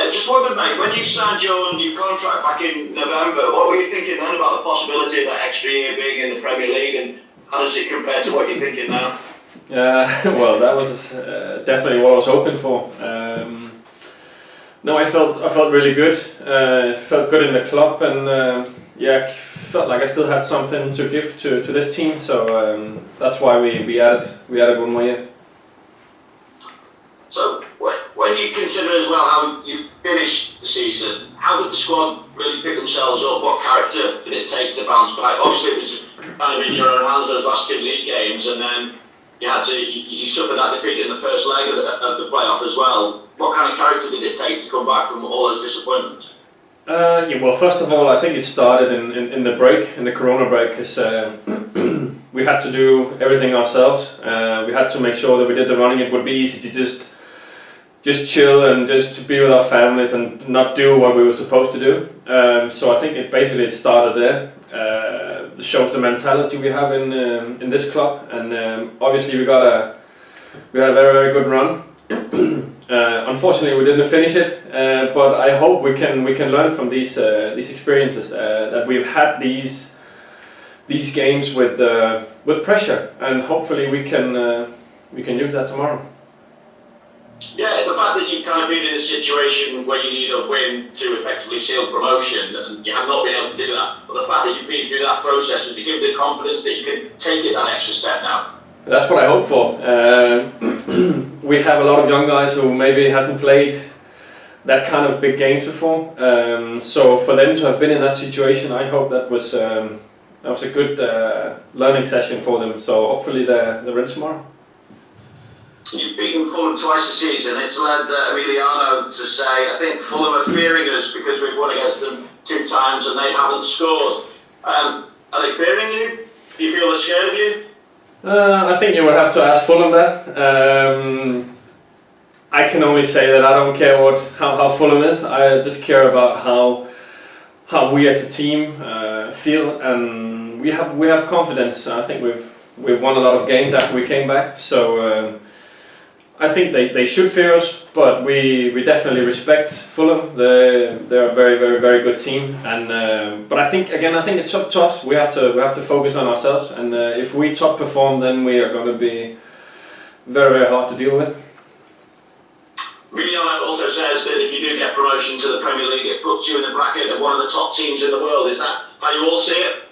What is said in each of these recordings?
Just wondered, mate, when you signed your new contract back in November, what were you thinking then about the possibility of that extra year being in the Premier League, and how does it compare to what you're thinking now? Well, that was definitely what I was hoping for. No, I felt really good. Felt good in the club, and felt like I still had something to give to this team. So that's why we added one more year. So when you consider as well how you finished the season, how did the squad really pick themselves up? What character did it take to bounce back? Obviously, it was kind of in your own hands those last 2 league games, and then you suffered that defeat in the first leg of the playoff as well. What kind of character did it take to come back from all those disappointments? Well, first of all, I think it started in the break, in the Corona break, because we had to do everything ourselves. We had to make sure that we did the running. It would be easy to just chill and just to be with our families and not do what we were supposed to do. So I think it started there. It shows the mentality we have in this club, and obviously we had a very, very good run. Unfortunately, we didn't finish it, but I hope we can learn from these experiences, that we've had these games with pressure, and hopefully we can use that tomorrow. Yeah, the fact that you've kind of been in a situation where you need a win to effectively seal promotion, and you have not been able to do that, but the fact that you've been through that process, does it give the confidence that you can take it that extra step now? That's what I hope for. We have a lot of young guys who maybe hasn't played that kind of big games before. So for them to have been in that situation, I hope that was a good learning session for them. So hopefully they're ready tomorrow. You've beaten Fulham twice this season. It's led Emiliano to say, I think Fulham are fearing us because we've won against them 2 times and they haven't scored. Are they fearing you? Do you feel they're scared of you? I think you would have to ask Fulham that. I can only say that I don't care how Fulham is. I just care about how we as a team feel, and we have confidence. I think we've won a lot of games after we came back. So I think they should fear us, but we definitely respect Fulham. They're a very, very, very good team, and but I think it's up to us. We have to focus on ourselves, and if we top perform, then we are going to be very, very hard to deal with. Emiliano also says that if you do get promotion to the Premier League, it puts you in the bracket of one of the top teams in the world. Is that how you all see it?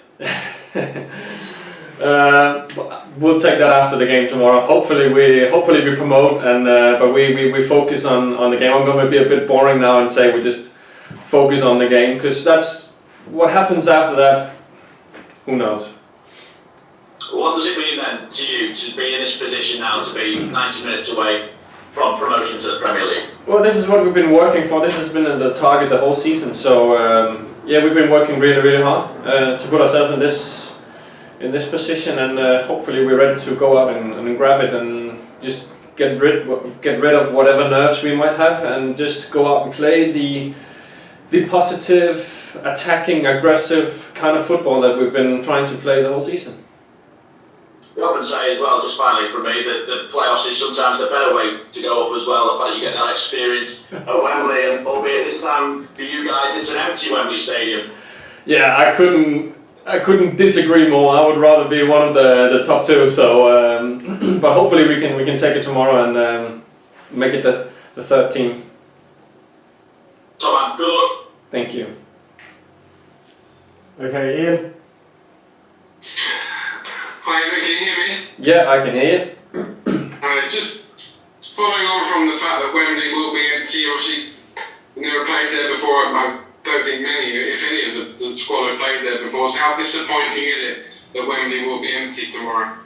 We'll take that after the game tomorrow. Hopefully we promote, and but we focus on the game. I'm going to be a bit boring now and say we just focus on the game, because that's what happens after that. Who knows? What does it mean then to you to be in this position now, to be 90 minutes away from promotion to the Premier League? Well, this is what we've been working for. This has been the target the whole season. So we've been working really, really hard to put ourselves in this position, and hopefully we're ready to go out and grab it and just get rid of whatever nerves we might have, and just go out and play the positive, attacking, aggressive kind of football that we've been trying to play the whole season. We often say as well, just finally from me, that the playoffs is sometimes the better way to go up as well. The fact that you get that experience at Wembley, and albeit this time for you guys it's an empty Wembley Stadium. Yeah, I couldn't disagree more. I would rather be one of the top 2. So, but hopefully we can take it tomorrow and make it the 3rd team. So man, good luck. Thank you. Okay, Ian. Hi, Henrik, can you hear me? Yeah, I can hear you. Just following on from the fact that Wembley will be empty. Obviously, we've never played there before. I don't think many, if any, of the squad have played there before. So how disappointing is it that Wembley will be empty tomorrow?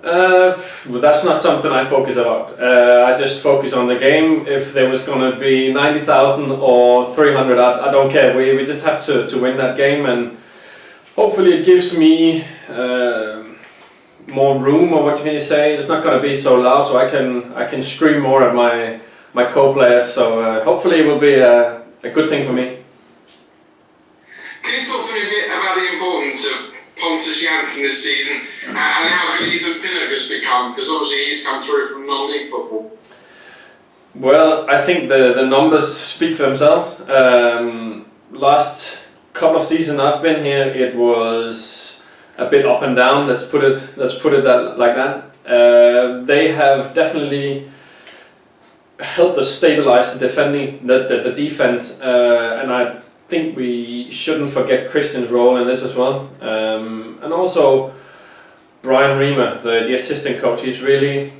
Well, that's not something I focus about. I just focus on the game. If there was going to be 90,000 or 300, I don't care. We just have to win that game, and hopefully it gives me more room, or what can you say? It's not going to be so loud, so I can scream more at my co-players. So hopefully it will be a good thing for me. Can you talk to me a bit about the importance of Pontus Jansson this season and how good Ethan Pinnock has become? Because obviously he's come through from non-league football. Well, I think the numbers speak for themselves. Last couple of seasons I've been here, it was a bit up and down. Let's put it like that. They have definitely helped us stabilize the defense, and I think we shouldn't forget Christian's role in this as well. And also Brian Reamer, the assistant coach, he's really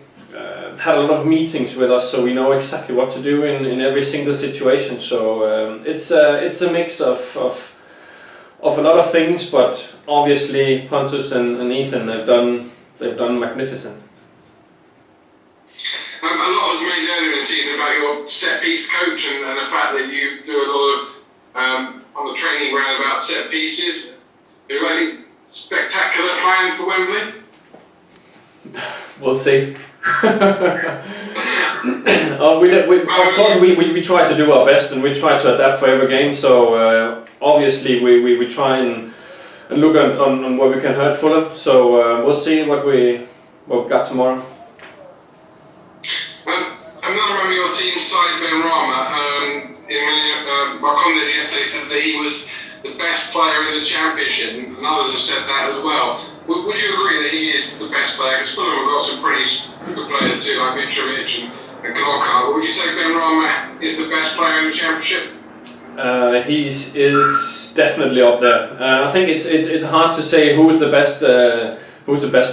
had a lot of meetings with us, so we know exactly what to do in every single situation. So it's a mix of a lot of things, but obviously Pontus and Ethan they've done magnificent. A lot was made earlier in the season about your set piece coach and the fact that you do a lot of on the training ground about set pieces. Have you got anything spectacular planned for Wembley? We'll see. Of course we try to do our best and we try to adapt for every game. So obviously we try and look on where we can hurt Fulham. So we'll see what we got tomorrow. Another member of your team, Said Ben Rama, my colleagues yesterday said that he was the best player in the Championship, and others have said that as well. Would you agree that he is the best player? Because Fulham have got some pretty good players too, like Mitrovic and Glockart. But would you say Ben Rama is the best player in the Championship? He is definitely up there. I think it's hard to say who's the best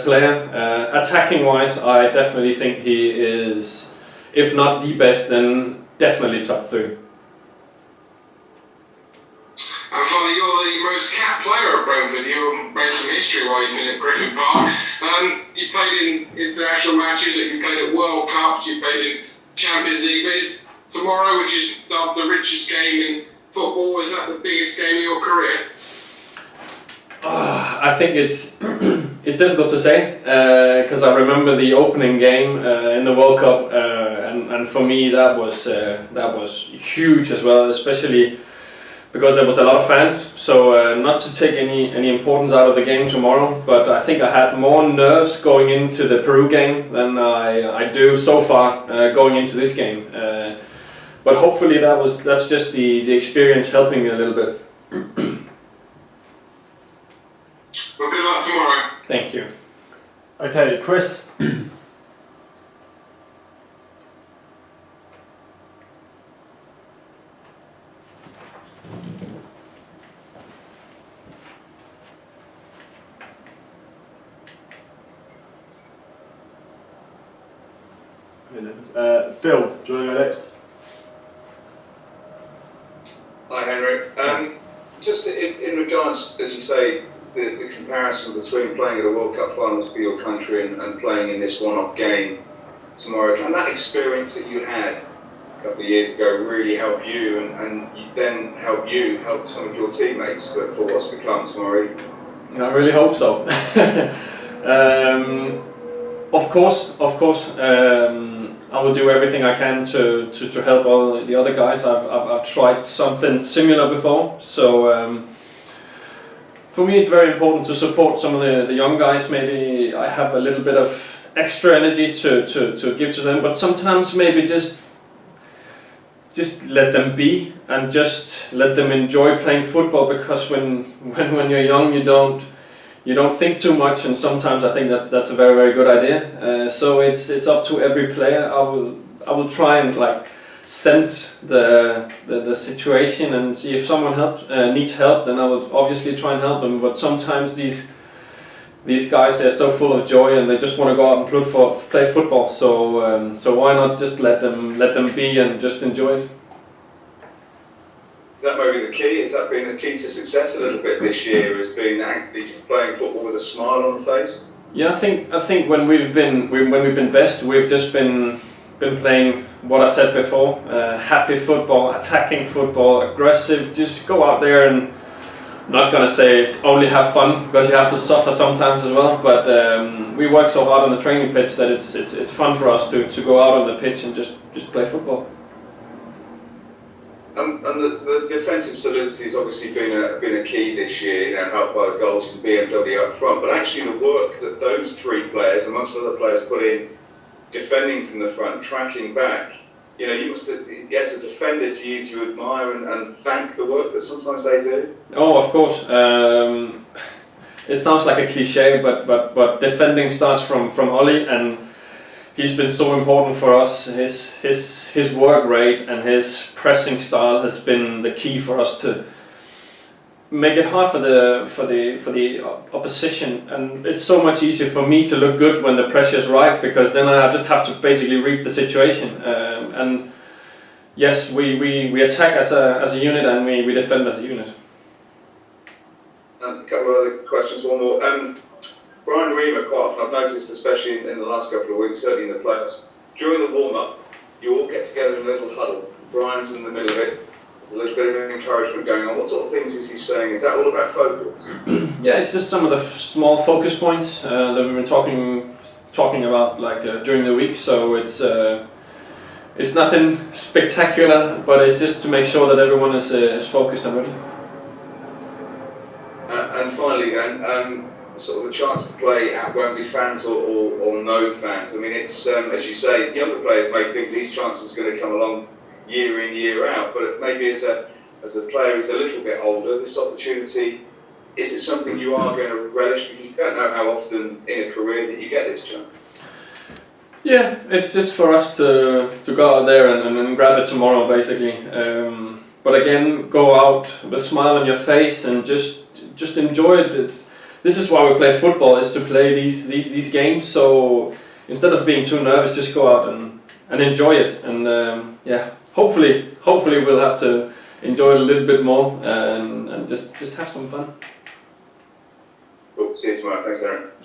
player. Attacking wise, I definitely think he is, if not the best, then definitely top 3. And finally, you're the most capped player at Brentford. You made some history while you've been at Griffin Park. You played in international matches, you played at World Cups, you played in Champions League. But tomorrow, which is the richest game in football, is that the biggest game of your career? I think it's difficult to say because I remember the opening game in the World Cup, and for me that was huge as well, especially because there was a lot of fans. So not to take any importance out of the game tomorrow, but I think I had more nerves going into the Peru game than I do so far going into this game. But hopefully that's just the experience helping me a little bit. Well, good luck tomorrow. Thank you. Okay, Chris. Phil, do you want to go next? Hi Henrik. Just in regards, as you say, the comparison between playing at the World Cup finals for your country and playing in this one-off game tomorrow, can that experience that you had a couple of years ago really help you and then help some of your teammates for what's to come tomorrow evening? I really hope so. Of course. I will do everything I can to help all the other guys. I've tried something similar before, so for me it's very important to support some of the young guys. Maybe I have a little bit of extra energy to give to them, but sometimes maybe just let them be and just let them enjoy playing football, because when you're young you don't think too much, and sometimes I think that's a very, very good idea. So it's up to every player. I will try and sense the situation and see if someone needs help, then I will obviously try and help them. But sometimes these guys, they're so full of joy and they just want to go out and play football. So why not just let them be and just enjoy it? That may be the key. Has that been the key to success a little bit this year? Has been actually just playing football with a smile on the face? Yeah, I think when we've been best, we've just been playing what I said before: happy football, attacking football, aggressive. Just go out there and, not gonna say only have fun, because you have to suffer sometimes as well. But we work so hard on the training pitch that it's fun for us to go out on the pitch and just play football. And the defensive solidity has obviously been a key this year, helped by the goals from BMW up front. But actually, the work that those 3 players, amongst other players, put in defending from the front, tracking back, you know, you must have, as a defender, do you admire and thank the work that sometimes they do? Oh, of course. It sounds like a cliche, but defending starts from Ollie, and he's been so important for us. His work rate and his pressing style has been the key for us to make it hard for the opposition, and it's so much easier for me to look good when the pressure is right, because then I just have to basically read the situation. And yes, we attack as a unit, and we defend as a unit. A couple of other questions, one more. Brian Reamer, quite often I've noticed, especially in the last couple of weeks, certainly in the playoffs, during the warm-up, you all get together in a little huddle. Brian's in the middle of it. There's a little bit of encouragement going on. What sort of things is he saying? Is that all about focus? Yeah, it's just some of the small focus points that we've been talking about during the week. So it's nothing spectacular, but it's just to make sure that everyone is focused and ready. And finally, then, sort of the chance to play at Wembley, fans or no fans. I mean, it's as you say, younger players may think these chances are going to come along year in, year out, but maybe as a player who's a little bit older, this opportunity, is it something you are going to relish? Because you don't know how often in a career that you get this chance. Yeah, it's just for us to go out there and grab it tomorrow, basically. But again, go out with a smile on your face and just enjoy it. This is why we play football, is to play these games. So instead of being too nervous, just go out and enjoy it. And yeah, hopefully we'll have to enjoy it a little bit more and just have some fun. Cool. See you tomorrow. Thanks, Henrik.